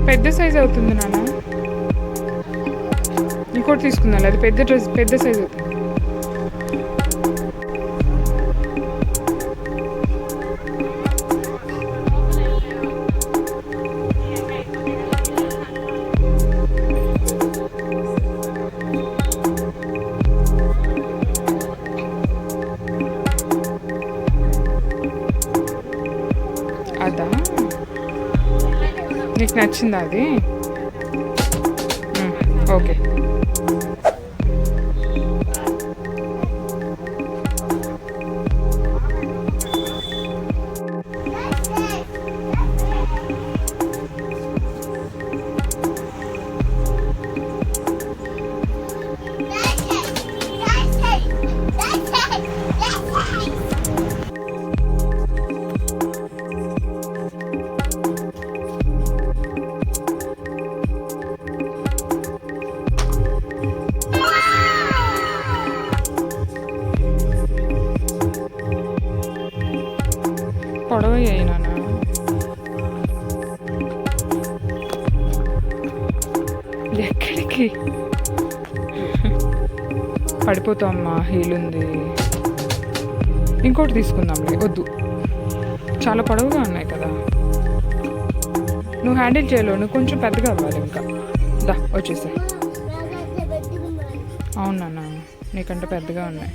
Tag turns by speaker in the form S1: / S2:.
S1: పెద్ద సైజ్ అవుతుంది నాన్న. ఇంకోటి తీసుకుందాం, అది పెద్ద డ్రెస్ పెద్ద సైజ్ అవుతుంది. అదా నీకు నచ్చిందా అది? ఓకే. పొడవయ్యాయి నాన్న. ఎక్కడికి పడిపోతావమ్మా, హీల్ ఉంది. ఇంకోటి తీసుకుందాంలే, వద్దు చాలా పొడవుగా ఉన్నాయి కదా, నువ్వు హ్యాండిల్ చేయలేవు, నువ్వు కొంచెం పెద్దగా అవ్వాలి. ఇంకా దా వచ్చేసా. అవునా, నీకంటే పెద్దగా ఉన్నాయి.